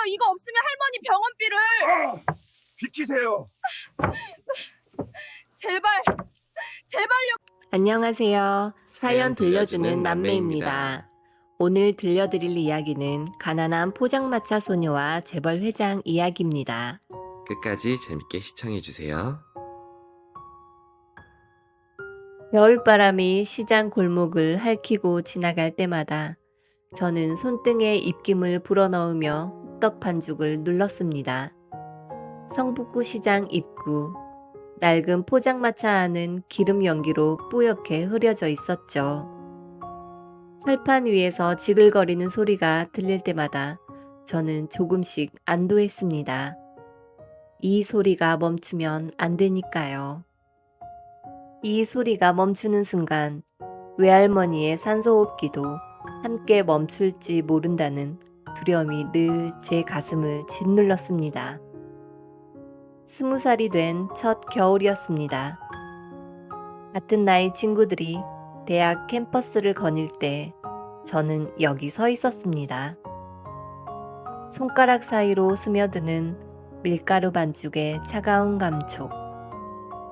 이거 없으면 할머니 병원비를. 비키세요. 제발, 제발요. 안녕하세요. 사연 들려주는 들려주는 남매입니다. 오늘 들려드릴 이야기는 가난한 포장마차 소녀와 재벌 회장 이야기입니다. 끝까지 재밌게 시청해주세요. 겨울바람이 시장 골목을 핥히고 지나갈 때마다 저는 손등에 입김을 불어넣으며 떡 반죽을 눌렀습니다. 성북구 시장 입구, 낡은 포장마차 안은 기름 연기로 뿌옇게 흐려져 있었죠. 철판 위에서 지글거리는 소리가 들릴 때마다 저는 조금씩 안도했습니다. 이 소리가 멈추면 안 되니까요. 이 소리가 멈추는 순간 외할머니의 산소호흡기도 함께 멈출지 모른다는 두려움이 늘 제 가슴을 짓눌렀습니다. 20살이 된 첫 겨울이었습니다. 같은 나이 친구들이 대학 캠퍼스를 거닐 때 저는 여기 서 있었습니다. 손가락 사이로 스며드는 밀가루 반죽의 차가운 감촉,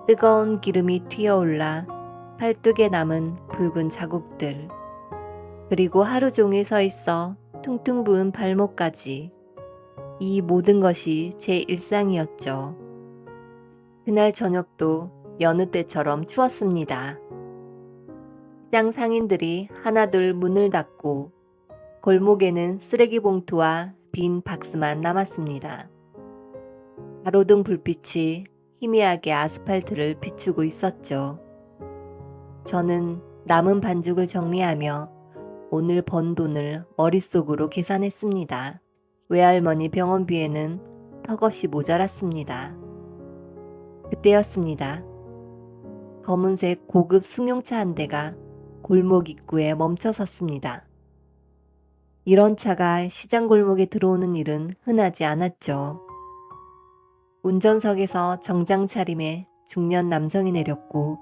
뜨거운 기름이 튀어올라 팔뚝에 남은 붉은 자국들, 그리고 하루 종일 서 있어 퉁퉁 부은 발목까지, 이 모든 것이 제 일상이었죠. 그날 저녁도 여느 때처럼 추웠습니다. 시장 상인들이 하나둘 문을 닫고 골목에는 쓰레기 봉투와 빈 박스만 남았습니다. 가로등 불빛이 희미하게 아스팔트를 비추고 있었죠. 저는 남은 반죽을 정리하며 오늘 번 돈을 머릿속으로 계산했습니다. 외할머니 병원비에는 턱없이 모자랐습니다. 그때였습니다. 검은색 고급 승용차 한 대가 골목 입구에 멈춰 섰습니다. 이런 차가 시장 골목에 들어오는 일은 흔하지 않았죠. 운전석에서 정장 차림의 중년 남성이 내렸고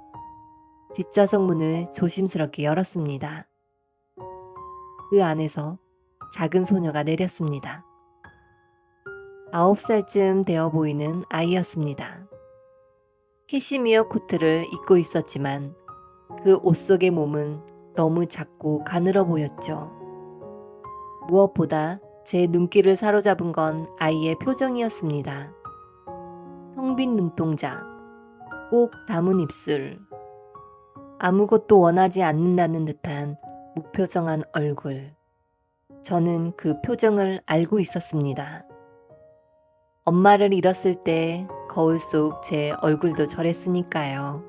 뒷좌석 문을 조심스럽게 열었습니다. 그 안에서 작은 소녀가 내렸습니다. 9살쯤 되어 보이는 아이였습니다. 캐시미어 코트를 입고 있었지만 그 옷 속의 몸은 너무 작고 가늘어 보였죠. 무엇보다 제 눈길을 사로잡은 건 아이의 표정이었습니다. 텅 빈 눈동자, 꼭 담은 입술, 아무것도 원하지 않는다는 듯한 무표정한 얼굴. 저는 그 표정을 알고 있었습니다. 엄마를 잃었을 때 거울 속 제 얼굴도 저랬으니까요.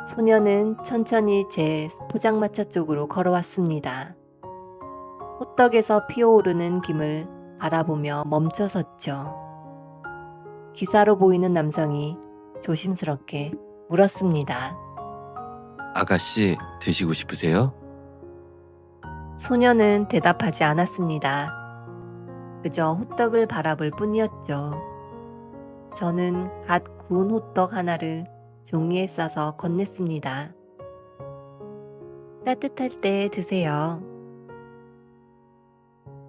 소녀는 천천히 제 포장마차 쪽으로 걸어왔습니다. 호떡에서 피어오르는 김을 바라보며 멈춰섰죠. 기사로 보이는 남성이 조심스럽게 물었습니다. 아가씨, 드시고 싶으세요? 소녀는 대답하지 않았습니다. 그저 호떡을 바라볼 뿐이었죠. 저는 갓 구운 호떡 하나를 종이에 싸서 건넸습니다. 따뜻할 때 드세요.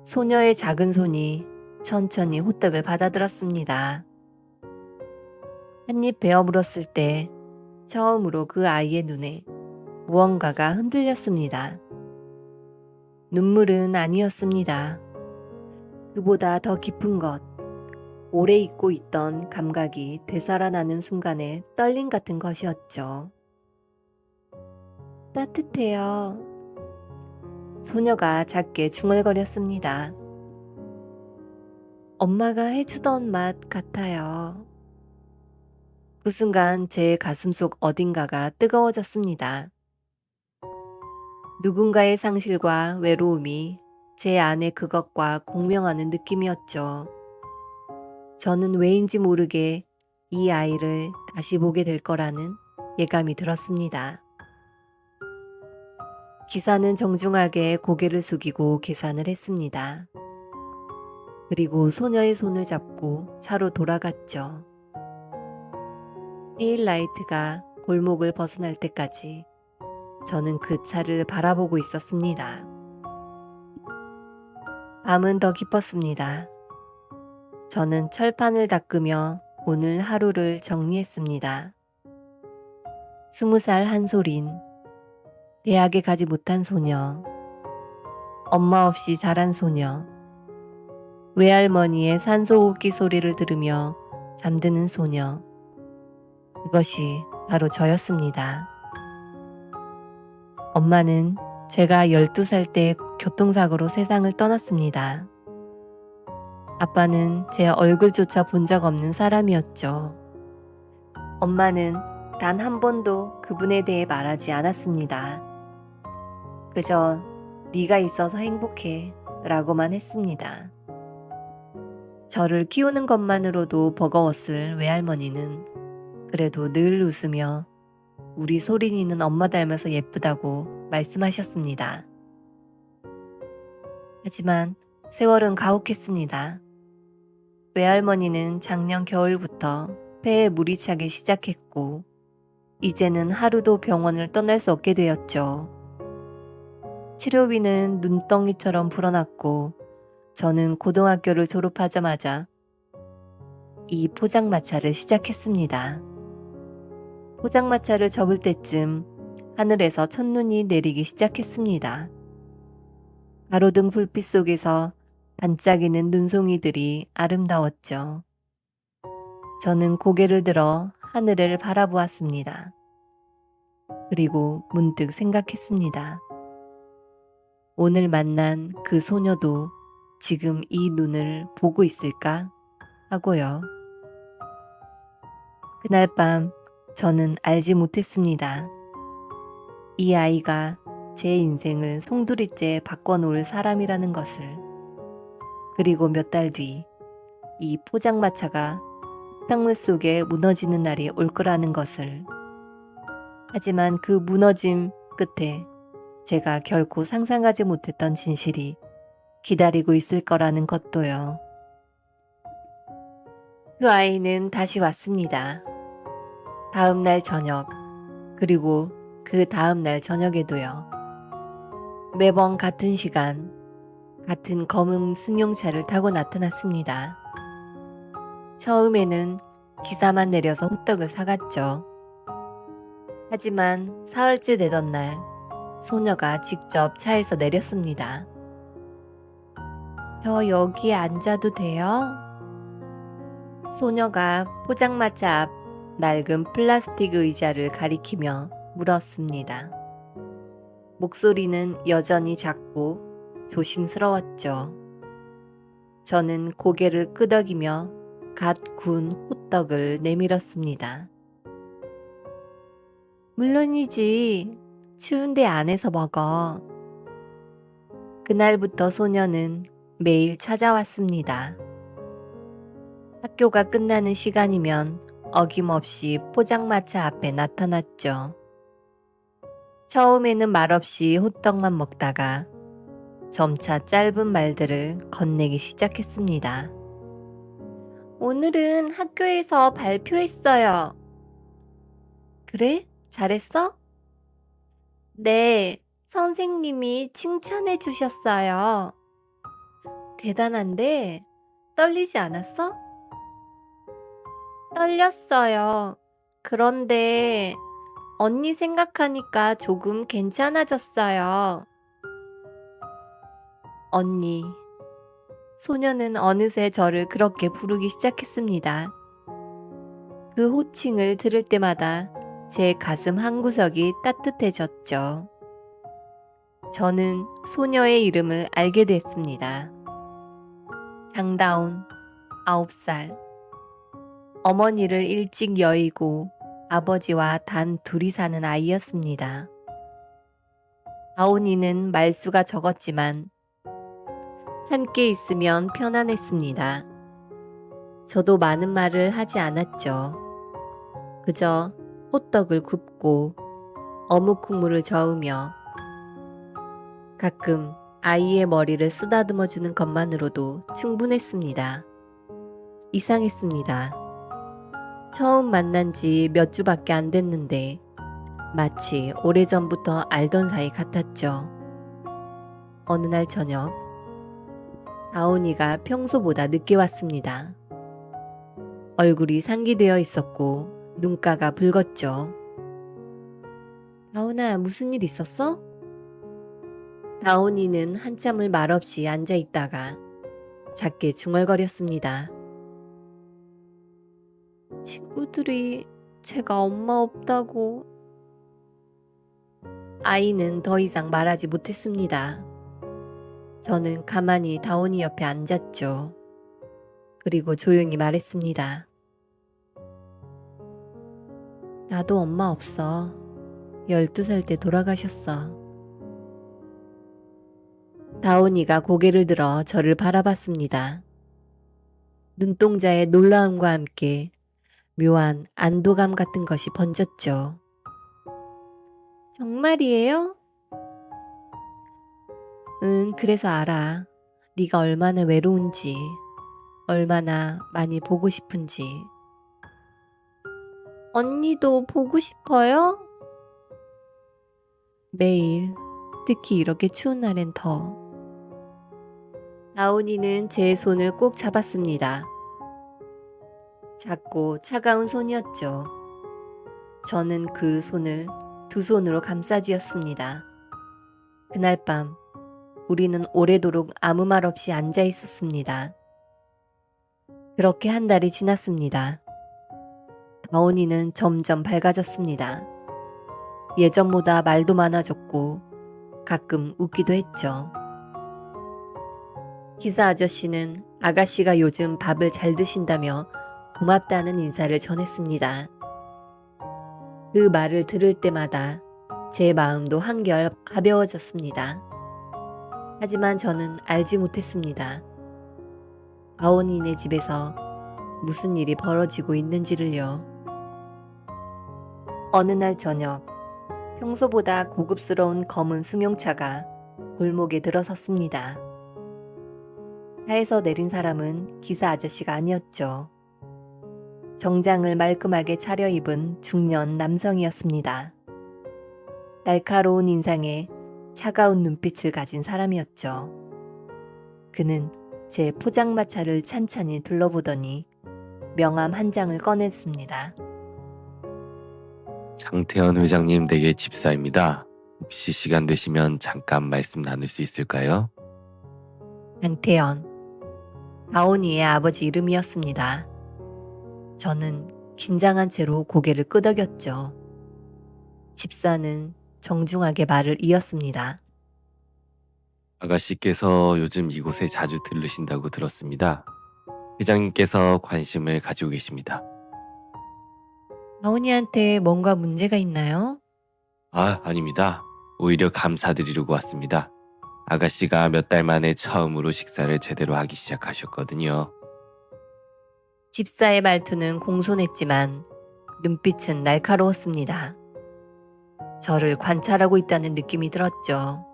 소녀의 작은 손이 천천히 호떡을 받아들었습니다. 한 입 베어 물었을 때 처음으로 그 아이의 눈에 무언가가 흔들렸습니다. 눈물은 아니었습니다. 그보다 더 깊은 것, 오래 잊고 있던 감각이 되살아나는 순간의 떨림 같은 것이었죠. 따뜻해요. 소녀가 작게 중얼거렸습니다. 엄마가 해주던 맛 같아요. 그 순간 제 가슴속 어딘가가 뜨거워졌습니다. 누군가의 상실과 외로움이 제 안에 그것과 공명하는 느낌이었죠. 저는 왜인지 모르게 이 아이를 다시 보게 될 거라는 예감이 들었습니다. 기사는 정중하게 고개를 숙이고 계산을 했습니다. 그리고 소녀의 손을 잡고 차로 돌아갔죠. 테일라이트가 골목을 벗어날 때까지 저는 그 차를 바라보고 있었습니다. 밤은 더 깊었습니다. 저는 철판을 닦으며 오늘 하루를 정리했습니다. 20살 한솔인, 대학에 가지 못한 소녀, 엄마 없이 자란 소녀, 외할머니의 산소호흡기 소리를 들으며 잠드는 소녀. 그것이 바로 저였습니다. 엄마는 제가 12살 때 교통사고로 세상을 떠났습니다. 아빠는 제 얼굴조차 본 적 없는 사람이었죠. 엄마는 단 한 번도 그분에 대해 말하지 않았습니다. 그저 네가 있어서 행복해 라고만 했습니다. 저를 키우는 것만으로도 버거웠을 외할머니는 그래도 늘 웃으며 우리 소린이는 엄마 닮아서 예쁘다고 말씀하셨습니다. 하지만 세월은 가혹했습니다. 외할머니는 작년 겨울부터 폐에 물이 차기 시작했고 이제는 하루도 병원을 떠날 수 없게 되었죠. 치료비는 눈덩이처럼 불어났고 저는 고등학교를 졸업하자마자 이 포장마차를 시작했습니다. 포장마차를 접을 때쯤 하늘에서 첫눈이 내리기 시작했습니다. 가로등 불빛 속에서 반짝이는 눈송이들이 아름다웠죠. 저는 고개를 들어 하늘을 바라보았습니다. 그리고 문득 생각했습니다. 오늘 만난 그 소녀도 지금 이 눈을 보고 있을까 하고요. 그날 밤 저는 알지 못했습니다. 이 아이가 제 인생을 송두리째 바꿔놓을 사람이라는 것을. 그리고 몇 달 뒤 이 포장마차가 흙탕물 속에 무너지는 날이 올 거라는 것을. 하지만 그 무너짐 끝에 제가 결코 상상하지 못했던 진실이 기다리고 있을 거라는 것도요. 그 아이는 다시 왔습니다. 다음 날 저녁, 그리고 그 다음 날 저녁에도요. 매번 같은 시간, 같은 검은 승용차를 타고 나타났습니다. 처음에는 기사만 내려서 호떡을 사갔죠. 하지만 사흘째 되던 날 소녀가 직접 차에서 내렸습니다. 저 여기 앉아도 돼요? 소녀가 포장마차 앞 낡은 플라스틱 의자를 가리키며 물었습니다. 목소리는 여전히 작고 조심스러웠죠. 저는 고개를 끄덕이며 갓 구운 호떡을 내밀었습니다. 물론이지. 추운데 안에서 먹어. 그날부터 소녀는 매일 찾아왔습니다. 학교가 끝나는 시간이면 어김없이 포장마차 앞에 나타났죠. 처음에는 말없이 호떡만 먹다가 점차 짧은 말들을 건네기 시작했습니다. 오늘은 학교에서 발표했어요. 그래? 잘했어? 네, 선생님이 칭찬해 주셨어요. 대단한데 떨리지 않았어? 떨렸어요. 그런데 언니 생각하니까 조금 괜찮아졌어요. 언니. 소녀는 어느새 저를 그렇게 부르기 시작했습니다. 그 호칭을 들을 때마다 제 가슴 한구석이 따뜻해졌죠. 저는 소녀의 이름을 알게 됐습니다. 장다운, 9살. 어머니를 일찍 여의고 아버지와 단 둘이 사는 아이였습니다. 다운이는 말수가 적었지만 함께 있으면 편안했습니다. 저도 많은 말을 하지 않았죠. 그저 호떡을 굽고 어묵 국물을 저으며 가끔 아이의 머리를 쓰다듬어주는 것만으로도 충분했습니다. 이상했습니다. 처음 만난 지 몇 주밖에 안 됐는데 마치 오래전부터 알던 사이 같았죠. 어느 날 저녁 다온이가 평소보다 늦게 왔습니다. 얼굴이 상기되어 있었고 눈가가 붉었죠. 다온아, 무슨 일 있었어? 다온이는 한참을 말없이 앉아 있다가 작게 중얼거렸습니다. 친구들이 제가 엄마 없다고. 아이는 더 이상 말하지 못했습니다. 저는 가만히 다온이 옆에 앉았죠. 그리고 조용히 말했습니다. 나도 엄마 없어. 12살 때 돌아가셨어. 다온이가 고개를 들어 저를 바라봤습니다. 눈동자에 놀라움과 함께 묘한 안도감 같은 것이 번졌죠. 정말이에요? 응, 그래서 알아. 네가 얼마나 외로운지, 얼마나 많이 보고 싶은지. 언니도 보고 싶어요? 매일, 특히 이렇게 추운 날엔 더. 다온이는 제 손을 꼭 잡았습니다. 작고 차가운 손이었죠. 저는 그 손을 두 손으로 감싸쥐었습니다. 그날 밤 우리는 오래도록 아무 말 없이 앉아 있었습니다. 그렇게 한 달이 지났습니다. 다온이는 점점 밝아졌습니다. 예전보다 말도 많아졌고 가끔 웃기도 했죠. 기사 아저씨는 아가씨가 요즘 밥을 잘 드신다며 고맙다는 인사를 전했습니다. 그 말을 들을 때마다 제 마음도 한결 가벼워졌습니다. 하지만 저는 알지 못했습니다. 다온이네 집에서 무슨 일이 벌어지고 있는지를요. 어느 날 저녁, 평소보다 고급스러운 검은 승용차가 골목에 들어섰습니다. 차에서 내린 사람은 기사 아저씨가 아니었죠. 정장을 말끔하게 차려입은 중년 남성이었습니다. 날카로운 인상에 차가운 눈빛을 가진 사람이었죠. 그는 제 포장마차를 찬찬히 둘러보더니 명함 한 장을 꺼냈습니다. 장태현 회장님 댁의 집사입니다. 혹시 시간 되시면 잠깐 말씀 나눌 수 있을까요? 장태현, 다온이의 아버지 이름이었습니다. 저는 긴장한 채로 고개를 끄덕였죠. 집사는 정중하게 말을 이었습니다. 아가씨께서 요즘 이곳에 자주 들르신다고 들었습니다. 회장님께서 관심을 가지고 계십니다. 다온이한테 뭔가 문제가 있나요? 아닙니다. 오히려 감사드리려고 왔습니다. 아가씨가 몇 달 만에 처음으로 식사를 제대로 하기 시작하셨거든요. 집사의 말투는 공손했지만 눈빛은 날카로웠습니다. 저를 관찰하고 있다는 느낌이 들었죠.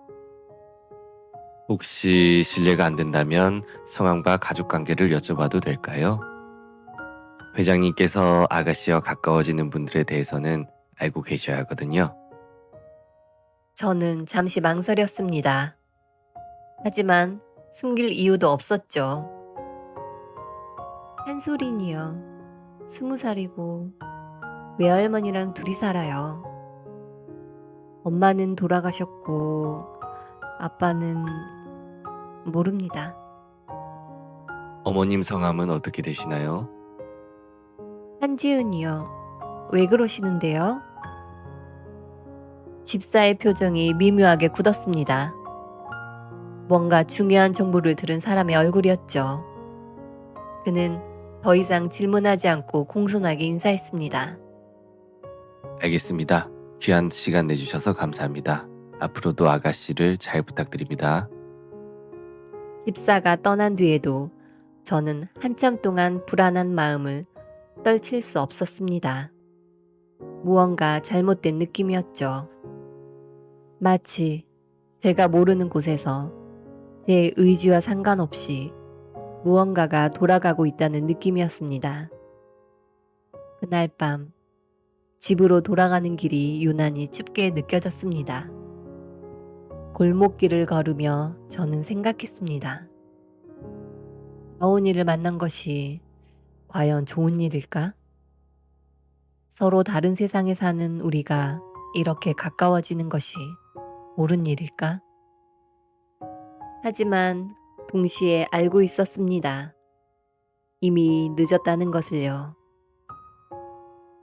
혹시 실례가 안 된다면 성함과 가족관계를 여쭤봐도 될까요? 회장님께서 아가씨와 가까워지는 분들에 대해서는 알고 계셔야 하거든요. 저는 잠시 망설였습니다. 하지만 숨길 이유도 없었죠. 한솔인이요. 20살이고 외할머니랑 둘이 살아요. 엄마는 돌아가셨고 아빠는 모릅니다. 어머님 성함은 어떻게 되시나요? 한지은이요. 왜 그러시는데요? 집사의 표정이 미묘하게 굳었습니다. 뭔가 중요한 정보를 들은 사람의 얼굴이었죠. 그는 더 이상 질문하지 않고 공손하게 인사했습니다. 알겠습니다. 귀한 시간 내주셔서 감사합니다. 앞으로도 아가씨를 잘 부탁드립니다. 집사가 떠난 뒤에도 저는 한참 동안 불안한 마음을 떨칠 수 없었습니다. 무언가 잘못된 느낌이었죠. 마치 제가 모르는 곳에서 제 의지와 상관없이 무언가가 돌아가고 있다는 느낌이었습니다. 그날 밤 집으로 돌아가는 길이 유난히 춥게 느껴졌습니다. 골목길을 걸으며 저는 생각했습니다. 다온이를 만난 것이 과연 좋은 일일까? 서로 다른 세상에 사는 우리가 이렇게 가까워지는 것이 옳은 일일까? 하지만 동시에 알고 있었습니다. 이미 늦었다는 것을요.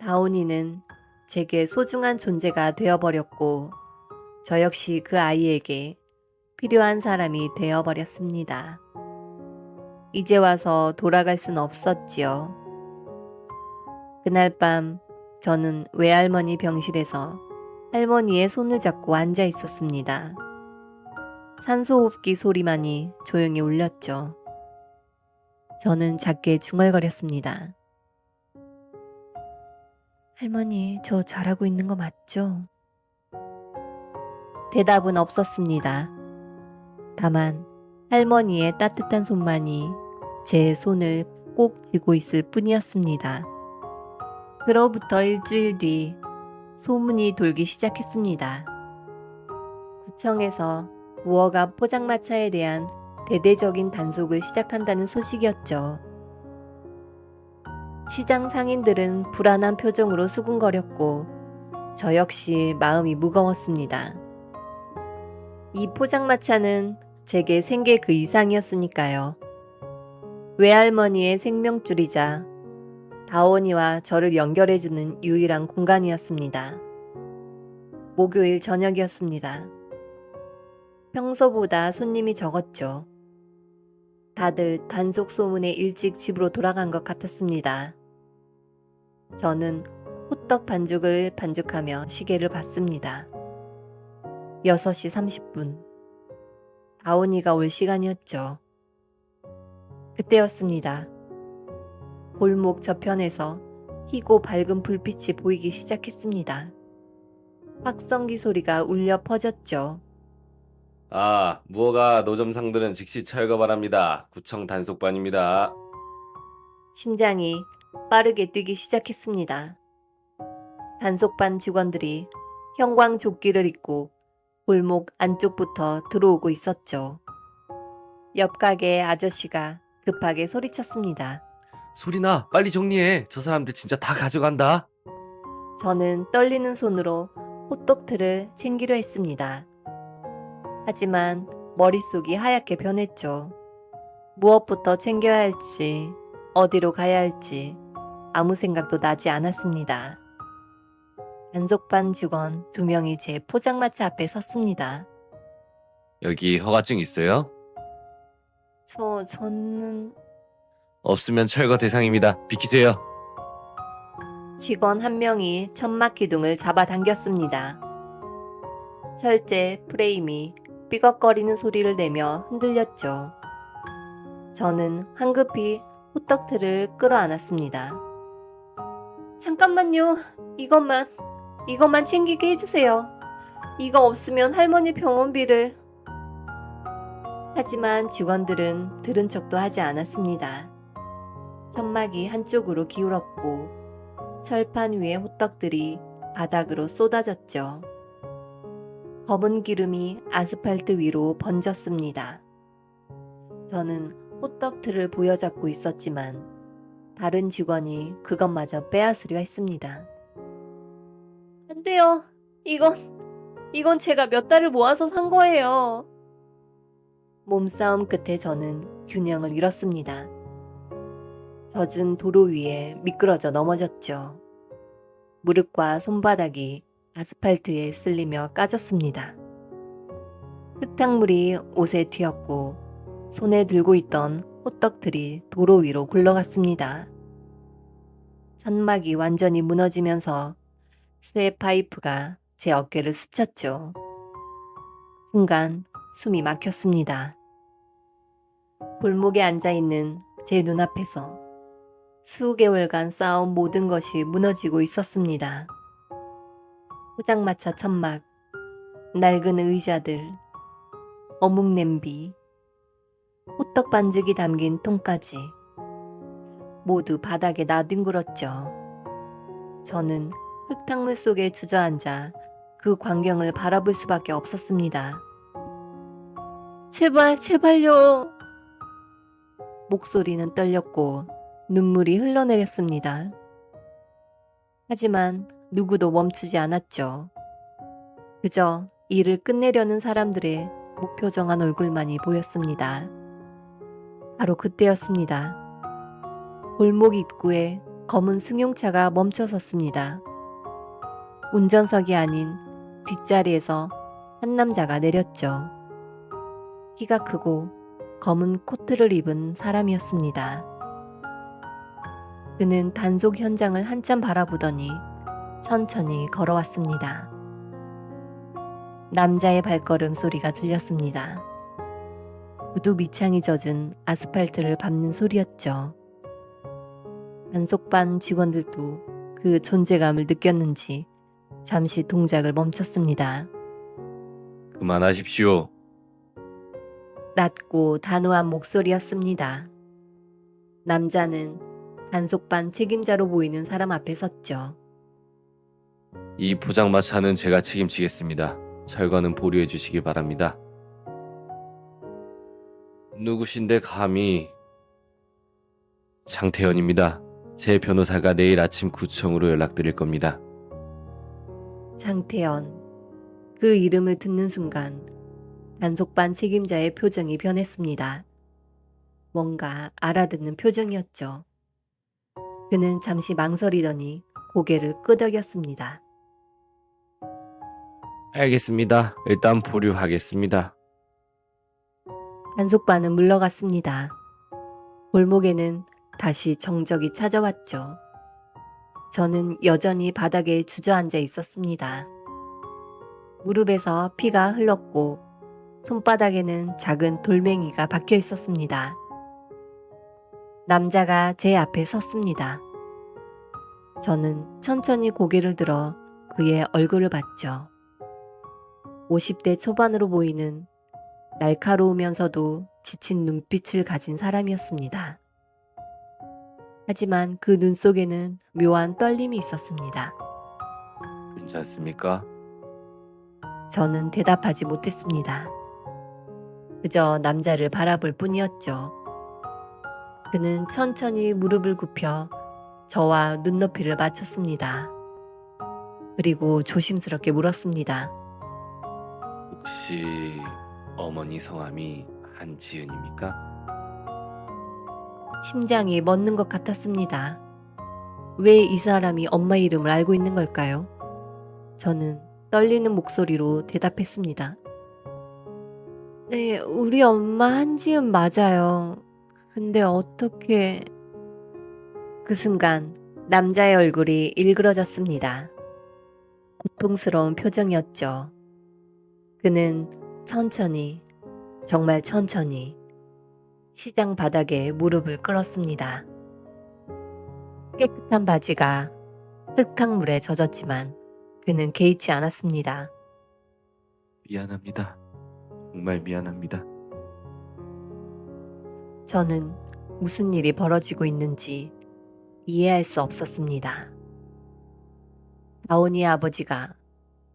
다온이는 제게 소중한 존재가 되어버렸고, 저 역시 그 아이에게 필요한 사람이 되어버렸습니다. 이제 와서 돌아갈 순 없었지요. 그날 밤 저는 외할머니 병실에서 할머니의 손을 잡고 앉아 있었습니다. 산소호흡기 소리만이 조용히 울렸죠. 저는 작게 중얼거렸습니다. 할머니, 저 잘하고 있는 거 맞죠? 대답은 없었습니다. 다만 할머니의 따뜻한 손만이 제 손을 꼭 쥐고 있을 뿐이었습니다. 그로부터 일주일 뒤 소문이 돌기 시작했습니다. 구청에서 무허가 포장마차에 대한 대대적인 단속을 시작한다는 소식이었죠. 시장 상인들은 불안한 표정으로 수군거렸고 저 역시 마음이 무거웠습니다. 이 포장마차는 제게 생계 그 이상이었으니까요. 외할머니의 생명줄이자 다온이와 저를 연결해주는 유일한 공간이었습니다. 목요일 저녁이었습니다. 평소보다 손님이 적었죠. 다들 단속 소문에 일찍 집으로 돌아간 것 같았습니다. 저는 호떡 반죽을 반죽하며 시계를 봤습니다. 6시 30분. 다온이가 올 시간이었죠. 그때였습니다. 골목 저편에서 희고 밝은 불빛이 보이기 시작했습니다. 확성기 소리가 울려 퍼졌죠. 아, 무허가 노점상들은 즉시 철거 바랍니다. 구청 단속반입니다. 심장이 빠르게 뛰기 시작했습니다. 단속반 직원들이 형광조끼를 입고 골목 안쪽부터 들어오고 있었죠. 옆 가게 아저씨가 급하게 소리쳤습니다. 소리나, 빨리 정리해. 저 사람들 진짜 다 가져간다. 저는 떨리는 손으로 호떡틀을 챙기려 했습니다. 하지만 머릿속이 하얗게 변했죠. 무엇부터 챙겨야 할지, 어디로 가야 할지 아무 생각도 나지 않았습니다. 단속반 직원 2명이 제 포장마차 앞에 섰습니다. 여기 허가증 있어요? 저는... 없으면 철거 대상입니다. 비키세요. 직원 한 명이 천막 기둥을 잡아당겼습니다. 철제 프레임이 삐걱거리는 소리를 내며 흔들렸죠. 저는 황급히 호떡틀을 끌어안았습니다. 잠깐만요. 이것만 챙기게 해주세요. 이거 없으면 할머니 병원비를... 하지만 직원들은 들은 척도 하지 않았습니다. 천막이 한쪽으로 기울었고 철판 위의 호떡들이 바닥으로 쏟아졌죠. 검은 기름이 아스팔트 위로 번졌습니다. 저는 호떡틀을 부여잡고 있었지만 다른 직원이 그것마저 빼앗으려 했습니다. 안 돼요. 이건 제가 몇 달을 모아서 산 거예요. 몸싸움 끝에 저는 균형을 잃었습니다. 젖은 도로 위에 미끄러져 넘어졌죠. 무릎과 손바닥이 아스팔트에 쓸리며 까졌습니다. 흙탕물이 옷에 튀었고 손에 들고 있던 호떡들이 도로 위로 굴러갔습니다. 천막이 완전히 무너지면서 쇠 파이프가 제 어깨를 스쳤죠. 순간 숨이 막혔습니다. 골목에 앉아있는 제 눈앞에서 수개월간 쌓아온 모든 것이 무너지고 있었습니다. 포장마차 천막, 낡은 의자들, 어묵 냄비, 호떡 반죽이 담긴 통까지 모두 바닥에 나뒹굴었죠. 저는 흙탕물 속에 주저앉아 그 광경을 바라볼 수밖에 없었습니다. 제발요. 목소리는 떨렸고 눈물이 흘러내렸습니다. 하지만 누구도 멈추지 않았죠. 그저 일을 끝내려는 사람들의 무표정한 얼굴만이 보였습니다. 바로 그때였습니다. 골목 입구에 검은 승용차가 멈춰섰습니다. 운전석이 아닌 뒷자리에서 한 남자가 내렸죠. 키가 크고 검은 코트를 입은 사람이었습니다. 그는 단속 현장을 한참 바라보더니 천천히 걸어왔습니다. 남자의 발걸음 소리가 들렸습니다. 구두 밑창이 젖은 아스팔트를 밟는 소리였죠. 단속반 직원들도 그 존재감을 느꼈는지 잠시 동작을 멈췄습니다. 그만하십시오. 낮고 단호한 목소리였습니다. 남자는 단속반 책임자로 보이는 사람 앞에 섰죠. 이 포장마차는 제가 책임지겠습니다. 철거는 보류해 주시기 바랍니다. 누구신데 감히... 장태현입니다. 제 변호사가 내일 아침 구청으로 연락드릴 겁니다. 장태현. 그 이름을 듣는 순간 단속반 책임자의 표정이 변했습니다. 뭔가 알아듣는 표정이었죠. 그는 잠시 망설이더니 고개를 끄덕였습니다. 알겠습니다. 일단 보류하겠습니다. 단속반은 물러갔습니다. 골목에는 다시 정적이 찾아왔죠. 저는 여전히 바닥에 주저앉아 있었습니다. 무릎에서 피가 흘렀고 손바닥에는 작은 돌멩이가 박혀 있었습니다. 남자가 제 앞에 섰습니다. 저는 천천히 고개를 들어 그의 얼굴을 봤죠. 50대 초반으로 보이는 날카로우면서도 지친 눈빛을 가진 사람이었습니다. 하지만 그 눈 속에는 묘한 떨림이 있었습니다. 괜찮습니까? 저는 대답하지 못했습니다. 그저 남자를 바라볼 뿐이었죠. 그는 천천히 무릎을 굽혀 저와 눈높이를 맞췄습니다. 그리고 조심스럽게 물었습니다. 혹시 어머니 성함이 한지은입니까? 심장이 멎는 것 같았습니다. 왜 이 사람이 엄마 이름을 알고 있는 걸까요? 저는 떨리는 목소리로 대답했습니다. 네, 우리 엄마 한지은 맞아요. 근데 어떻게... 그 순간 남자의 얼굴이 일그러졌습니다. 고통스러운 표정이었죠. 그는 천천히, 정말 천천히 시장 바닥에 무릎을 꿇었습니다. 깨끗한 바지가 흙탕물에 젖었지만 그는 개의치 않았습니다. 미안합니다. 정말 미안합니다. 저는 무슨 일이 벌어지고 있는지 이해할 수 없었습니다. 다온이의 아버지가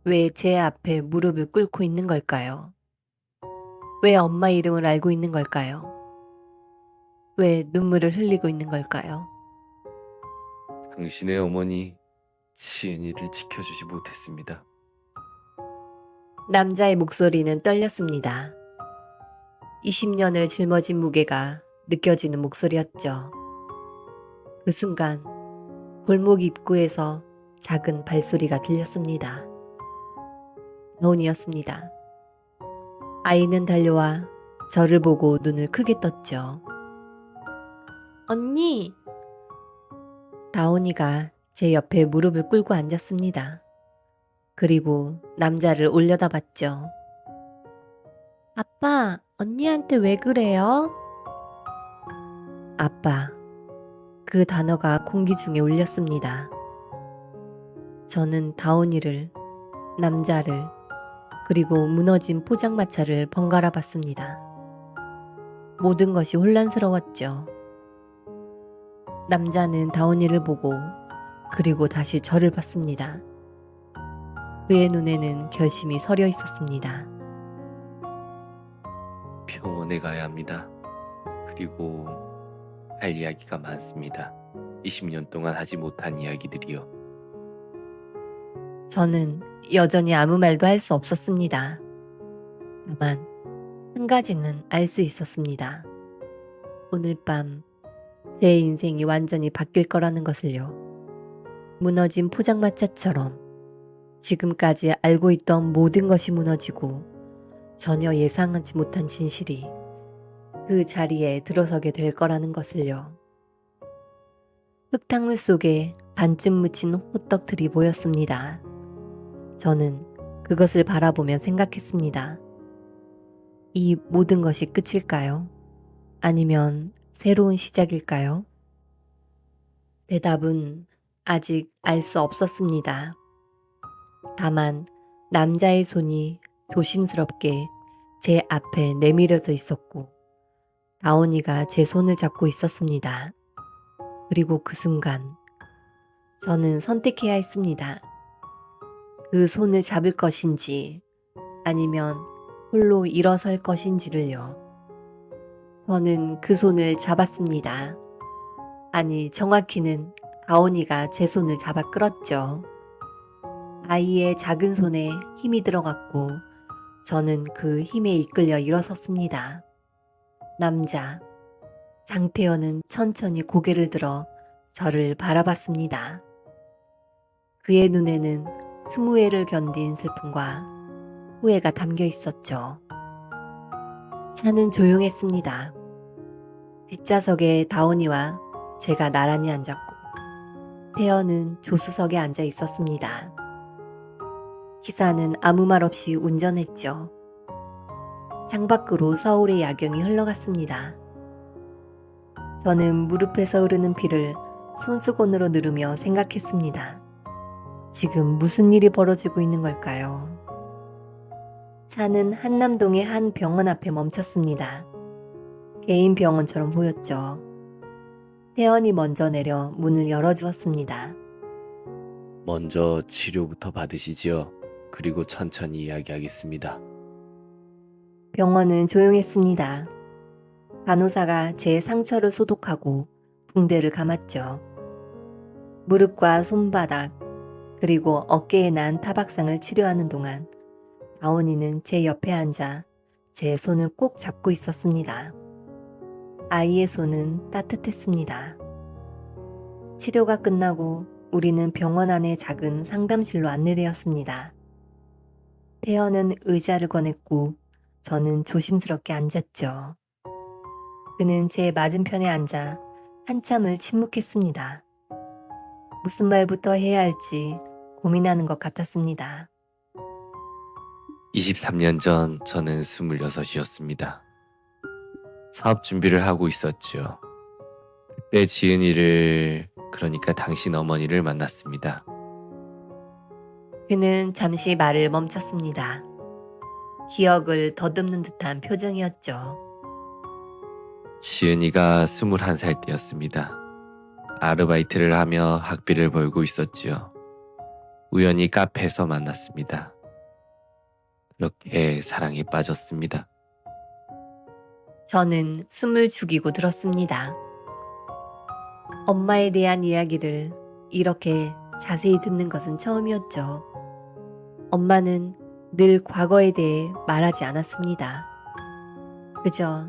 왜 제 앞에 무릎을 꿇고 있는 걸까요? 왜 엄마 이름을 알고 있는 걸까요? 왜 눈물을 흘리고 있는 걸까요? 당신의 어머니 지은이를 지켜주지 못했습니다. 남자의 목소리는 떨렸습니다. 20년을 짊어진 무게가 느껴지는 목소리였죠. 그 순간 골목 입구에서 작은 발소리가 들렸습니다. 다온이었습니다. 아이는 달려와 저를 보고 눈을 크게 떴죠. 언니! 다온이가 제 옆에 무릎을 꿇고 앉았습니다. 그리고 남자를 올려다봤죠. 아빠, 언니한테 왜 그래요? 아빠. 그 단어가 공기 중에 울렸습니다. 저는 다온이를, 남자를, 그리고 무너진 포장마차를 번갈아 봤습니다. 모든 것이 혼란스러웠죠. 남자는 다온이를 보고 그리고 다시 저를 봤습니다. 그의 눈에는 결심이 서려 있었습니다. 병원에 가야 합니다. 그리고 할 이야기가 많습니다. 20년 동안 하지 못한 이야기들이요. 저는 여전히 아무 말도 할 수 없었습니다. 다만 한 가지는 알 수 있었습니다. 오늘 밤 제 인생이 완전히 바뀔 거라는 것을요. 무너진 포장마차처럼 지금까지 알고 있던 모든 것이 무너지고 전혀 예상하지 못한 진실이 그 자리에 들어서게 될 거라는 것을요. 흙탕물 속에 반쯤 묻힌 호떡들이 보였습니다. 저는 그것을 바라보며 생각했습니다. 이 모든 것이 끝일까요? 아니면 새로운 시작일까요? 대답은 아직 알 수 없었습니다. 다만 남자의 손이 조심스럽게 제 앞에 내밀어져 있었고 다온이가 제 손을 잡고 있었습니다. 그리고 그 순간 저는 선택해야 했습니다. 그 손을 잡을 것인지 아니면 홀로 일어설 것인지를요. 저는 그 손을 잡았습니다. 아니, 정확히는 다온이가 제 손을 잡아 끌었죠. 아이의 작은 손에 힘이 들어갔고 저는 그 힘에 이끌려 일어섰습니다. 남자, 장태현은 천천히 고개를 들어 저를 바라봤습니다. 그의 눈에는 20회를 견딘 슬픔과 후회가 담겨 있었죠. 차는 조용했습니다. 뒷좌석에 다온이와 제가 나란히 앉았고 태연은 조수석에 앉아 있었습니다. 기사는 아무 말 없이 운전했죠. 창밖으로 서울의 야경이 흘러갔습니다. 저는 무릎에서 흐르는 피를 손수건으로 누르며 생각했습니다. 지금 무슨 일이 벌어지고 있는 걸까요? 차는 한남동의 한 병원 앞에 멈췄습니다. 개인 병원처럼 보였죠. 태연이 먼저 내려 문을 열어주었습니다. 먼저 치료부터 받으시지요. 그리고 천천히 이야기하겠습니다. 병원은 조용했습니다. 간호사가 제 상처를 소독하고 붕대를 감았죠. 무릎과 손바닥 그리고 어깨에 난 타박상을 치료하는 동안 다온이는 제 옆에 앉아 제 손을 꼭 잡고 있었습니다. 아이의 손은 따뜻했습니다. 치료가 끝나고 우리는 병원 안의 작은 상담실로 안내되었습니다. 태연은 의자를 꺼냈고 저는 조심스럽게 앉았죠. 그는 제 맞은편에 앉아 한참을 침묵했습니다. 무슨 말부터 해야 할지 고민하는 것 같았습니다. 23년 전 저는 26이었습니다. 사업 준비를 하고 있었죠. 그때 지은이를, 그러니까 당신 어머니를 만났습니다. 그는 잠시 말을 멈췄습니다. 기억을 더듬는 듯한 표정이었죠. 지은이가 21살 때였습니다. 아르바이트를 하며 학비를 벌고 있었지요. 우연히 카페에서 만났습니다. 그렇게 사랑에 빠졌습니다. 저는 숨을 죽이고 들었습니다. 엄마에 대한 이야기를 이렇게 자세히 듣는 것은 처음이었죠. 엄마는 늘 과거에 대해 말하지 않았습니다. 그저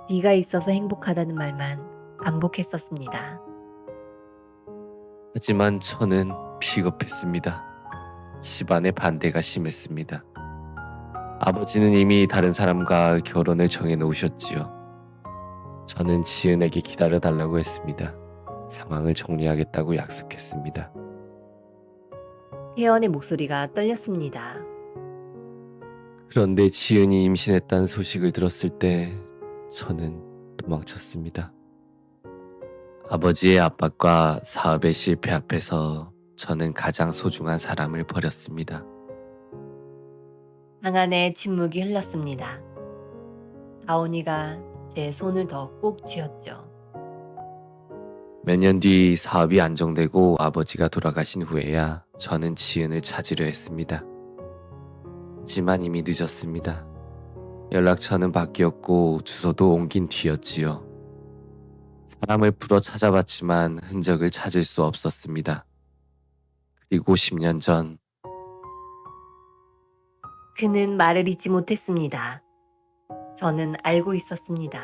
네가 있어서 행복하다는 말만 반복했었습니다. 하지만 저는 비겁했습니다. 집안의 반대가 심했습니다. 아버지는 이미 다른 사람과 결혼을 정해놓으셨지요. 저는 지은에게 기다려달라고 했습니다. 상황을 정리하겠다고 약속했습니다. 태연의 목소리가 떨렸습니다. 그런데 지은이 임신했다는 소식을 들었을 때 저는 도망쳤습니다. 아버지의 압박과 사업의 실패 앞에서 저는 가장 소중한 사람을 버렸습니다. 방 안에 침묵이 흘렀습니다. 다온이가 제 손을 더 꼭 쥐었죠. 몇 년 뒤 사업이 안정되고 아버지가 돌아가신 후에야 저는 지은을 찾으려 했습니다. 하지만 이미 늦었습니다. 연락처는 바뀌었고 주소도 옮긴 뒤였지요. 사람을 풀어 찾아봤지만 흔적을 찾을 수 없었습니다. 그리고 10년 전 그는 말을 잇지 못했습니다. 저는 알고 있었습니다.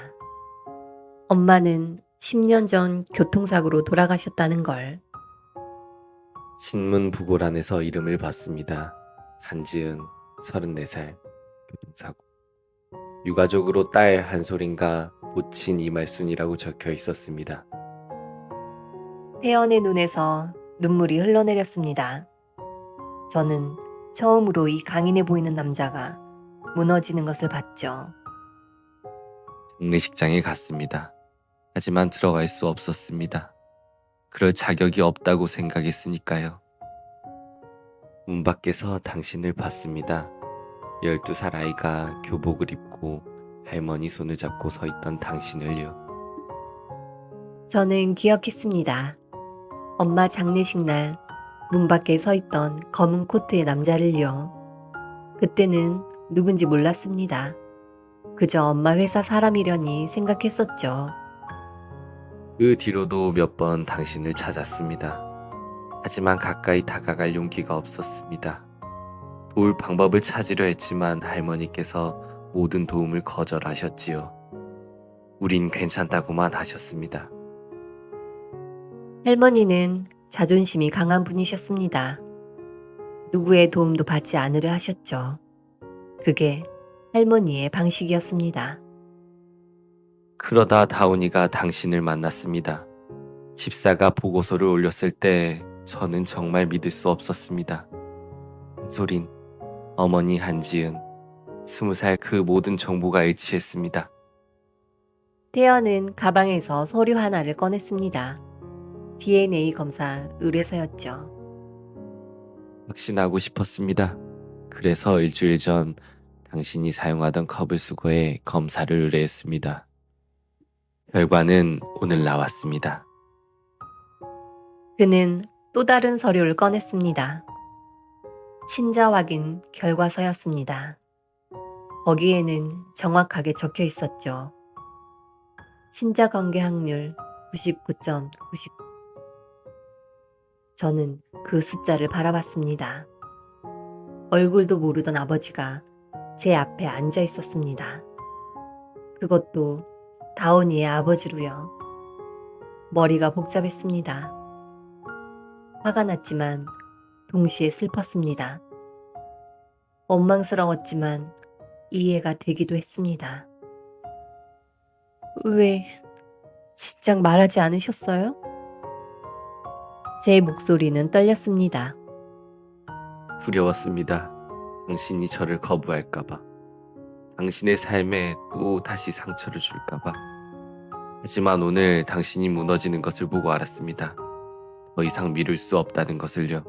엄마는 10년 전 교통사고로 돌아가셨다는 걸. 신문 부고란에서 이름을 봤습니다. 한지은 34살 교통사고. 유가족으로 딸 한솔인과 모친 이말순이라고 적혀 있었습니다. 태연의 눈에서 눈물이 흘러내렸습니다. 저는 처음으로 이 강인해 보이는 남자가 무너지는 것을 봤죠. 장례식장에 갔습니다. 하지만 들어갈 수 없었습니다. 그럴 자격이 없다고 생각했으니까요. 문 밖에서 당신을 봤습니다. 12살 아이가 교복을 입고 할머니 손을 잡고 서 있던 당신을요. 저는 기억했습니다. 엄마 장례식 날 문 밖에 서 있던 검은 코트의 남자를요. 그때는 누군지 몰랐습니다. 그저 엄마 회사 사람이려니 생각했었죠. 그 뒤로도 몇 번 당신을 찾았습니다. 하지만 가까이 다가갈 용기가 없었습니다. 도울 방법을 찾으려 했지만 할머니께서 모든 도움을 거절하셨지요. 우린 괜찮다고만 하셨습니다. 할머니는 자존심이 강한 분이셨습니다. 누구의 도움도 받지 않으려 하셨죠. 그게 할머니의 방식이었습니다. 그러다 다운이가 당신을 만났습니다. 집사가 보고서를 올렸을 때 저는 정말 믿을 수 없었습니다. 한솔인, 어머니 한지은, 20살 그 모든 정보가 일치했습니다. 태연은 가방에서 서류 하나를 꺼냈습니다. DNA 검사 의뢰서였죠. 확신하고 싶었습니다. 그래서 일주일 전 당신이 사용하던 컵을 수거해 검사를 의뢰했습니다. 결과는 오늘 나왔습니다. 그는 또 다른 서류를 꺼냈습니다. 친자 확인 결과서였습니다. 거기에는 정확하게 적혀 있었죠. 친자 관계 확률 99.99. 저는 그 숫자를 바라봤습니다. 얼굴도 모르던 아버지가 제 앞에 앉아 있었습니다. 그것도 다온이의 아버지로요. 머리가 복잡했습니다. 화가 났지만 동시에 슬펐습니다. 원망스러웠지만 이해가 되기도 했습니다. 왜 진작 말하지 않으셨어요? 제 목소리는 떨렸습니다. 두려웠습니다. 당신이 저를 거부할까봐. 당신의 삶에 또 다시 상처를 줄까봐. 하지만 오늘 당신이 무너지는 것을 보고 알았습니다. 더 이상 미룰 수 없다는 것을요.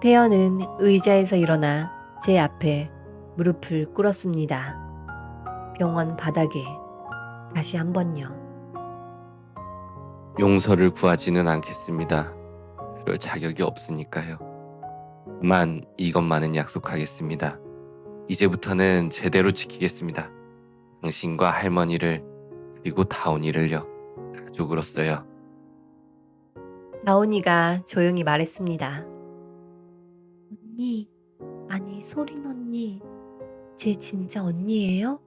태연은 의자에서 일어나 제 앞에 무릎을 꿇었습니다. 병원 바닥에 다시 한 번요. 용서를 구하지는 않겠습니다. 그럴 자격이 없으니까요. 다만 이것만은 약속하겠습니다. 이제부터는 제대로 지키겠습니다. 당신과 할머니를 그리고 다운이를요. 가족으로서요. 다온이가 조용히 말했습니다. 언니, 아니 소린 언니, 제 진짜 언니예요?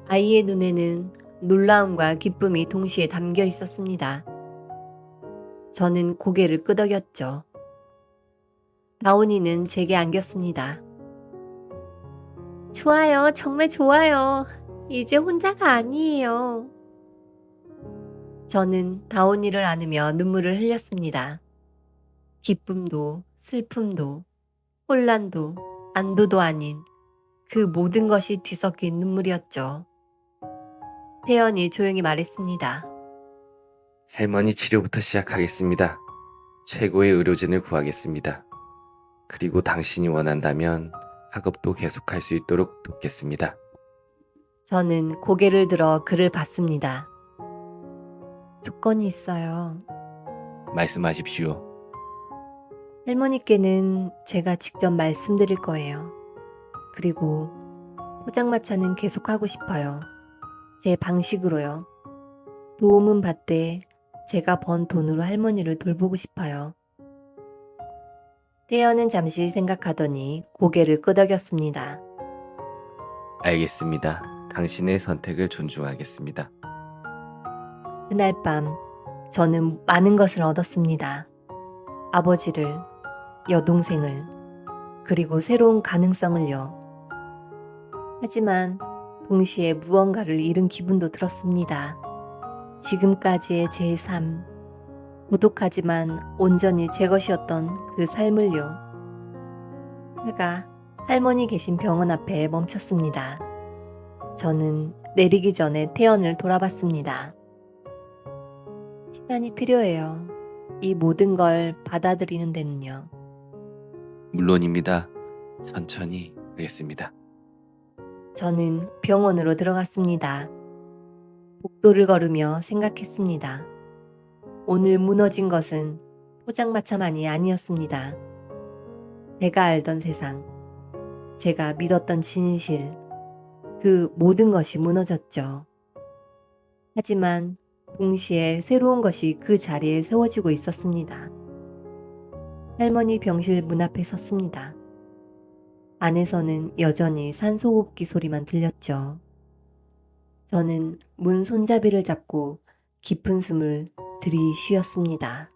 아이의 눈에는 놀라움과 기쁨이 동시에 담겨 있었습니다. 저는 고개를 끄덕였죠. 다온이는 제게 안겼습니다. 좋아요, 정말 좋아요. 이제 혼자가 아니에요. 저는 다온이를 안으며 눈물을 흘렸습니다. 기쁨도 슬픔도 혼란도 안도도 아닌 그 모든 것이 뒤섞인 눈물이었죠. 태연이 조용히 말했습니다. 할머니 치료부터 시작하겠습니다. 최고의 의료진을 구하겠습니다. 그리고 당신이 원한다면 학업도 계속할 수 있도록 돕겠습니다. 저는 고개를 들어 그를 봤습니다. 조건이 있어요. 말씀하십시오. 할머니께는 제가 직접 말씀드릴 거예요. 그리고 포장마차는 계속하고 싶어요. 제 방식으로요. 도움은 받되 제가 번 돈으로 할머니를 돌보고 싶어요. 태연은 잠시 생각하더니 고개를 끄덕였습니다. 알겠습니다. 당신의 선택을 존중하겠습니다. 그날 밤 저는 많은 것을 얻었습니다. 아버지를, 여동생을, 그리고 새로운 가능성을요. 하지만 동시에 무언가를 잃은 기분도 들었습니다. 지금까지의 제 삶, 고독하지만 온전히 제 것이었던 그 삶을요. 차가 할머니 계신 병원 앞에 멈췄습니다. 저는 내리기 전에 태연을 돌아봤습니다. 시간이 필요해요. 이 모든 걸 받아들이는 데는요. 물론입니다. 천천히 하겠습니다. 저는 병원으로 들어갔습니다. 복도를 걸으며 생각했습니다. 오늘 무너진 것은 포장마차만이 아니었습니다. 제가 알던 세상, 제가 믿었던 진실, 그 모든 것이 무너졌죠. 하지만 동시에 새로운 것이 그 자리에 세워지고 있었습니다. 할머니 병실 문 앞에 섰습니다. 안에서는 여전히 산소호흡기 소리만 들렸죠. 저는 문 손잡이를 잡고 깊은 숨을 들이쉬었습니다.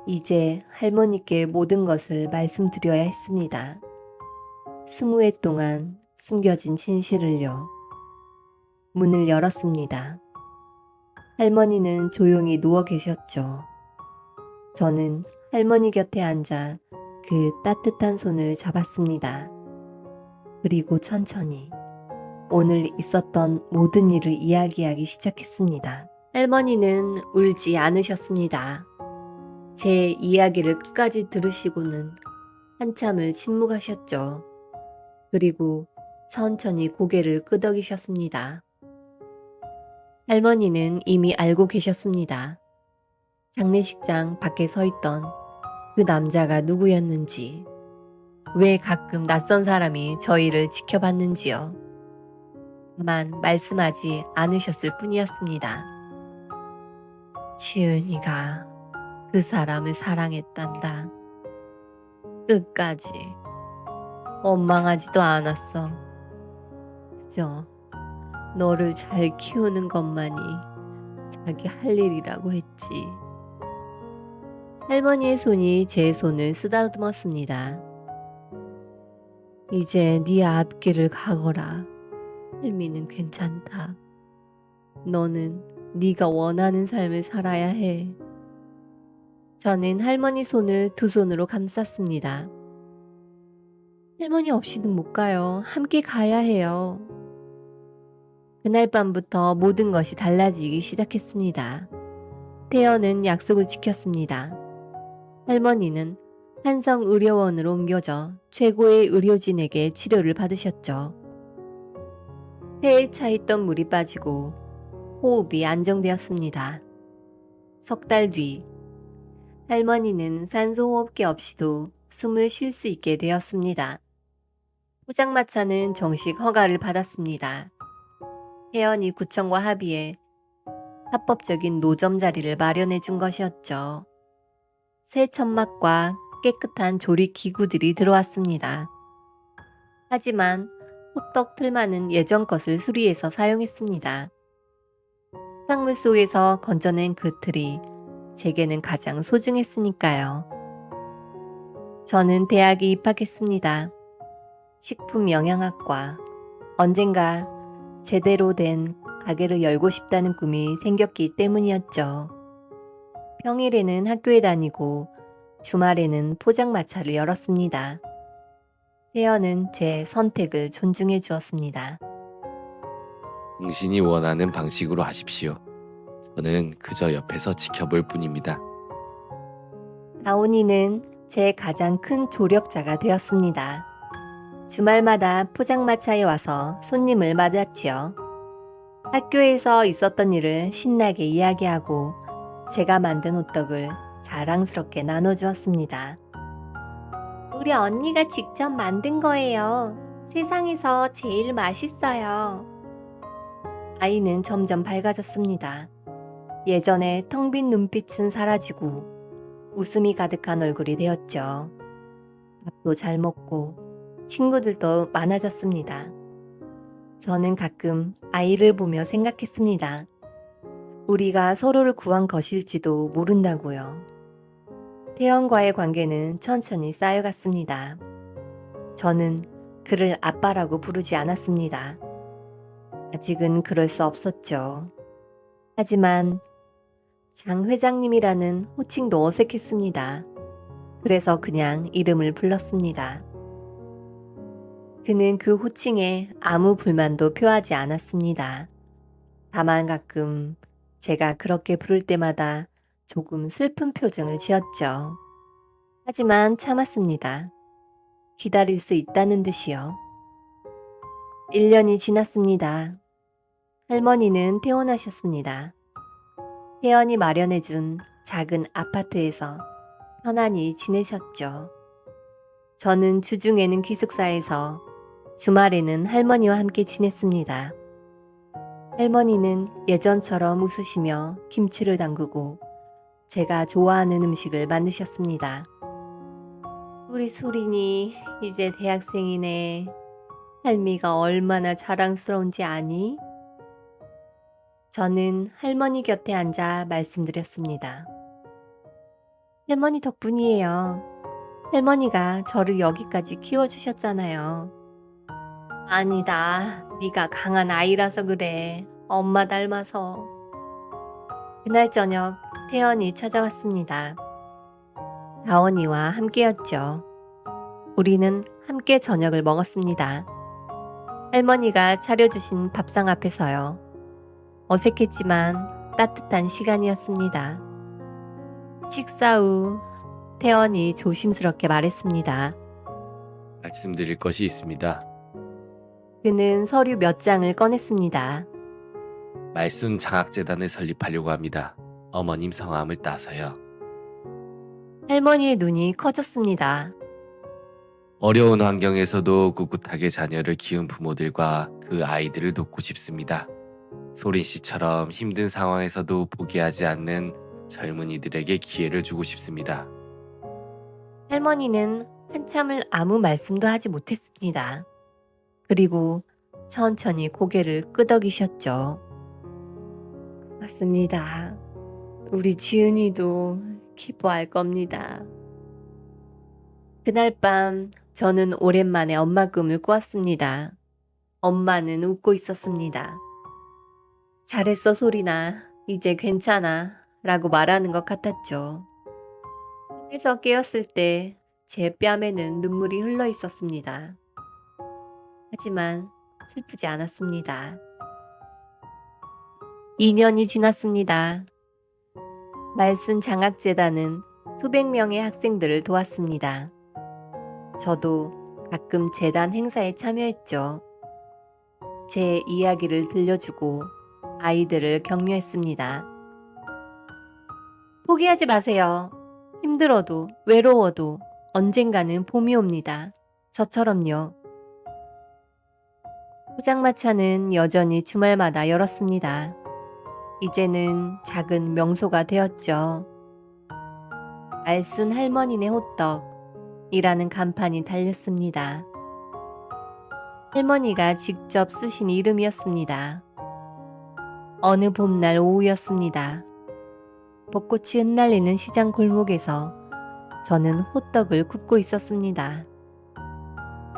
이제 할머니께 모든 것을 말씀드려야 했습니다. 20회 동안 숨겨진 진실을요. 문을 열었습니다. 할머니는 조용히 누워 계셨죠. 저는 할머니 곁에 앉아 그 따뜻한 손을 잡았습니다. 그리고 천천히 오늘 있었던 모든 일을 이야기하기 시작했습니다. 할머니는 울지 않으셨습니다. 제 이야기를 끝까지 들으시고는 한참을 침묵하셨죠. 그리고 천천히 고개를 끄덕이셨습니다. 할머니는 이미 알고 계셨습니다. 장례식장 밖에 서 있던 그 남자가 누구였는지, 왜 가끔 낯선 사람이 저희를 지켜봤는지요. 다만 말씀하지 않으셨을 뿐이었습니다. 치은이가 그 사람을 사랑했단다. 끝까지 원망하지도 않았어. 그저 너를 잘 키우는 것만이 자기 할 일이라고 했지. 할머니의 손이 제 손을 쓰다듬었습니다. 이제 네 앞길을 가거라. 할미는 괜찮다. 너는 네가 원하는 삶을 살아야 해. 저는 할머니 손을 두 손으로 감쌌습니다. 할머니 없이는 못 가요. 함께 가야 해요. 그날 밤부터 모든 것이 달라지기 시작했습니다. 태연은 약속을 지켰습니다. 할머니는 한성의료원으로 옮겨져 최고의 의료진에게 치료를 받으셨죠. 폐에 차있던 물이 빠지고 호흡이 안정되었습니다. 석 달 뒤, 할머니는 산소호흡기 없이도 숨을 쉴 수 있게 되었습니다. 포장마차는 정식 허가를 받았습니다. 태연이 구청과 합의해 합법적인 노점 자리를 마련해 준 것이었죠. 새 천막과 깨끗한 조리 기구들이 들어왔습니다. 하지만 호떡 틀만은 예전 것을 수리해서 사용했습니다. 흙물 속에서 건져낸 그 틀이 제게는 가장 소중했으니까요. 저는 대학에 입학했습니다. 식품영양학과. 언젠가 제대로 된 가게를 열고 싶다는 꿈이 생겼기 때문이었죠. 평일에는 학교에 다니고 주말에는 포장마차를 열었습니다. 태연은 제 선택을 존중해 주었습니다. 당신이 원하는 방식으로 하십시오. 저는 그저 옆에서 지켜볼 뿐입니다. 다온이는 제 가장 큰 조력자가 되었습니다. 주말마다 포장마차에 와서 손님을 맞았지요. 학교에서 있었던 일을 신나게 이야기하고 제가 만든 호떡을 자랑스럽게 나눠주었습니다. 우리 언니가 직접 만든 거예요. 세상에서 제일 맛있어요. 아이는 점점 밝아졌습니다. 예전에 텅 빈 눈빛은 사라지고 웃음이 가득한 얼굴이 되었죠. 밥도 잘 먹고 친구들도 많아졌습니다. 저는 가끔 아이를 보며 생각했습니다. 우리가 서로를 구한 것일지도 모른다고요. 태연과의 관계는 천천히 쌓여갔습니다. 저는 그를 아빠라고 부르지 않았습니다. 아직은 그럴 수 없었죠. 하지만 장 회장님이라는 호칭도 어색했습니다. 그래서 그냥 이름을 불렀습니다. 그는 그 호칭에 아무 불만도 표하지 않았습니다. 다만 가끔 제가 그렇게 부를 때마다 조금 슬픈 표정을 지었죠. 하지만 참았습니다. 기다릴 수 있다는 듯이요. 1년이 지났습니다. 할머니는 퇴원하셨습니다. 태연이 마련해준 작은 아파트에서 편안히 지내셨죠. 저는 주중에는 기숙사에서 주말에는 할머니와 함께 지냈습니다. 할머니는 예전처럼 웃으시며 김치를 담그고 제가 좋아하는 음식을 만드셨습니다. 우리 소린이 이제 대학생이네. 할미가 얼마나 자랑스러운지 아니? 저는 할머니 곁에 앉아 말씀드렸습니다. 할머니 덕분이에요. 할머니가 저를 여기까지 키워주셨잖아요. 아니다. 네가 강한 아이라서 그래. 엄마 닮아서. 그날 저녁 태연이 찾아왔습니다. 다원이와 함께였죠. 우리는 함께 저녁을 먹었습니다. 할머니가 차려주신 밥상 앞에서요. 어색했지만 따뜻한 시간이었습니다. 식사 후 태연이 조심스럽게 말했습니다. 말씀드릴 것이 있습니다. 그는 서류 몇 장을 꺼냈습니다. 말순 장학재단을 설립하려고 합니다. 어머님 성함을 따서요. 할머니의 눈이 커졌습니다. 어려운 환경에서도 꿋꿋하게 자녀를 키운 부모들과 그 아이들을 돕고 싶습니다. 소린 씨처럼 힘든 상황에서도 포기하지 않는 젊은이들에게 기회를 주고 싶습니다. 할머니는 한참을 아무 말씀도 하지 못했습니다. 그리고 천천히 고개를 끄덕이셨죠. 맞습니다. 우리 지은이도 기뻐할 겁니다. 그날 밤 저는 오랜만에 엄마 꿈을 꾸었습니다. 엄마는 웃고 있었습니다. 잘했어 소리나, 이제 괜찮아 라고 말하는 것 같았죠. 꿈에서 깨었을 때 제 뺨에는 눈물이 흘러 있었습니다. 하지만 슬프지 않았습니다. 2년이 지났습니다. 말순 장학재단은 수백 명의 학생들을 도왔습니다. 저도 가끔 재단 행사에 참여했죠. 제 이야기를 들려주고 아이들을 격려했습니다. 포기하지 마세요. 힘들어도 외로워도 언젠가는 봄이 옵니다. 저처럼요. 포장마차는 여전히 주말마다 열었습니다. 이제는 작은 명소가 되었죠. 알순 할머니네 호떡이라는 간판이 달렸습니다. 할머니가 직접 쓰신 이름이었습니다. 어느 봄날 오후였습니다. 벚꽃이 흩날리는 시장 골목에서 저는 호떡을 굽고 있었습니다.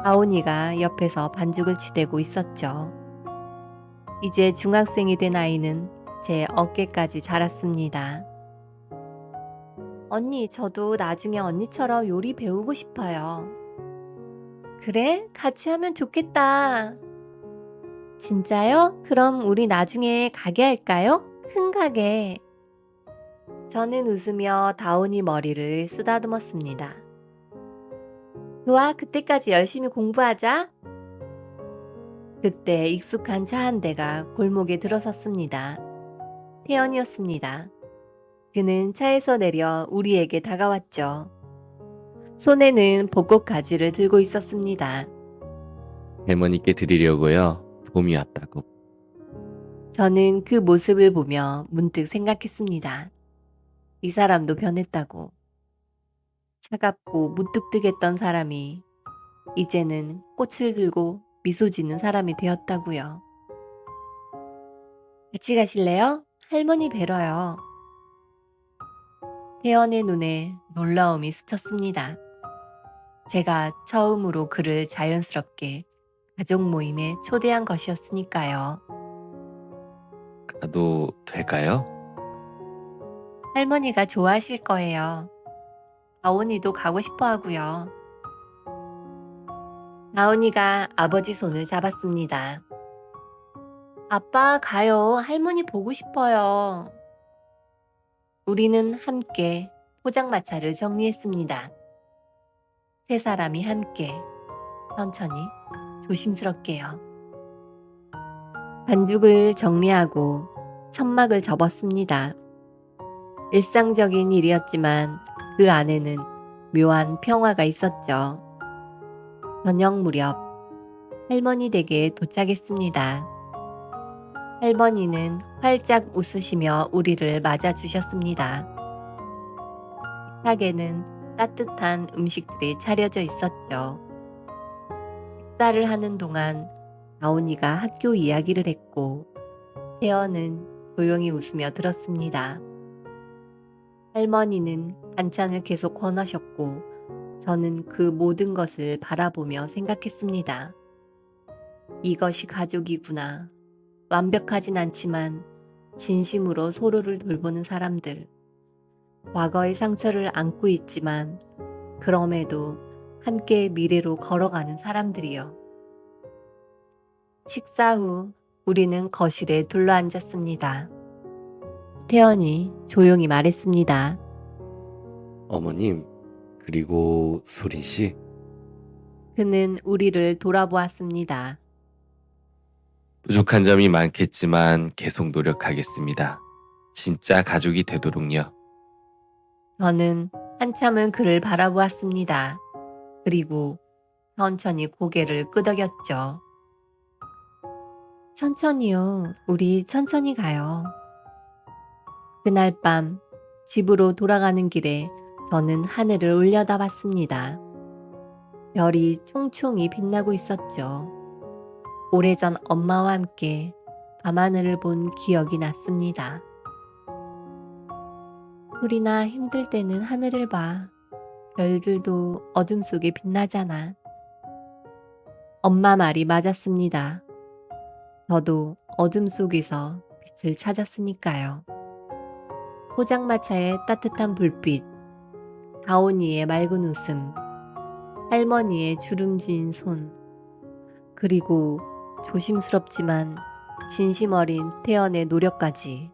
다온이가 옆에서 반죽을 치대고 있었죠. 이제 중학생이 된 아이는 제 어깨까지 자랐습니다. 언니, 저도 나중에 언니처럼 요리 배우고 싶어요. 그래? 같이 하면 좋겠다. 진짜요? 그럼 우리 나중에 가게 할까요? 큰 가게. 저는 웃으며 다온이 머리를 쓰다듬었습니다. 좋아, 그때까지 열심히 공부하자. 그때 익숙한 차 한 대가 골목에 들어섰습니다. 태연이었습니다. 그는 차에서 내려 우리에게 다가왔죠. 손에는 벚꽃 가지를 들고 있었습니다. 할머니께 드리려고요. 봄이 왔다고. 저는 그 모습을 보며 문득 생각했습니다. 이 사람도 변했다고. 차갑고 무뚝뚝했던 사람이 이제는 꽃을 들고 미소 짓는 사람이 되었다고요. 같이 가실래요? 할머니 뵈러요. 태연의 눈에 놀라움이 스쳤습니다. 제가 처음으로 그를 자연스럽게 가족 모임에 초대한 것이었으니까요. 가도 될까요? 할머니가 좋아하실 거예요. 다온이도 가고 싶어 하고요. 다온이가 아버지 손을 잡았습니다. 아빠 가요. 할머니 보고 싶어요. 우리는 함께 포장마차를 정리했습니다. 세 사람이 함께 천천히 조심스럽게요. 반죽을 정리하고 천막을 접었습니다. 일상적인 일이었지만 그 안에는 묘한 평화가 있었죠. 저녁 무렵 할머니 댁에 도착했습니다. 할머니는 활짝 웃으시며 우리를 맞아주셨습니다. 식탁에는 따뜻한 음식들이 차려져 있었죠. 식사를 하는 동안 다온이가 학교 이야기를 했고 태연은 조용히 웃으며 들었습니다. 할머니는 반찬을 계속 권하셨고 저는 그 모든 것을 바라보며 생각했습니다. 이것이 가족이구나. 완벽하진 않지만 진심으로 서로를 돌보는 사람들. 과거의 상처를 안고 있지만 그럼에도 함께 미래로 걸어가는 사람들이요. 식사 후 우리는 거실에 둘러앉았습니다. 태연이 조용히 말했습니다. 어머님, 그리고 소린 씨, 그는 우리를 돌아보았습니다. 부족한 점이 많겠지만 계속 노력하겠습니다. 진짜 가족이 되도록요. 저는 한참은 그를 바라보았습니다. 그리고 천천히 고개를 끄덕였죠. 천천히요. 우리 천천히 가요. 그날 밤 집으로 돌아가는 길에 저는 하늘을 올려다봤습니다. 별이 총총히 빛나고 있었죠. 오래전 엄마와 함께 밤하늘을 본 기억이 났습니다. 소리나 힘들 때는 하늘을 봐. 별들도 어둠 속에 빛나잖아. 엄마 말이 맞았습니다. 저도 어둠 속에서 빛을 찾았으니까요. 포장마차의 따뜻한 불빛, 다온이의 맑은 웃음, 할머니의 주름진 손, 그리고 조심스럽지만 진심 어린 태연의 노력까지.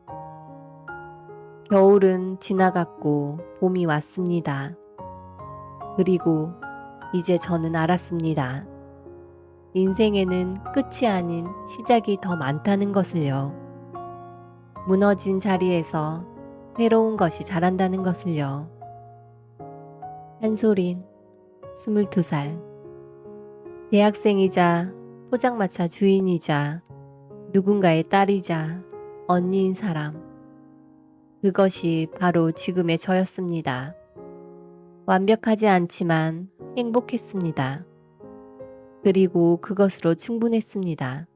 겨울은 지나갔고 봄이 왔습니다. 그리고 이제 저는 알았습니다. 인생에는 끝이 아닌 시작이 더 많다는 것을요. 무너진 자리에서 새로운 것이 자란다는 것을요. 한소린, 22살. 대학생이자 포장마차 주인이자 누군가의 딸이자 언니인 사람. 그것이 바로 지금의 저였습니다. 완벽하지 않지만 행복했습니다. 그리고 그것으로 충분했습니다.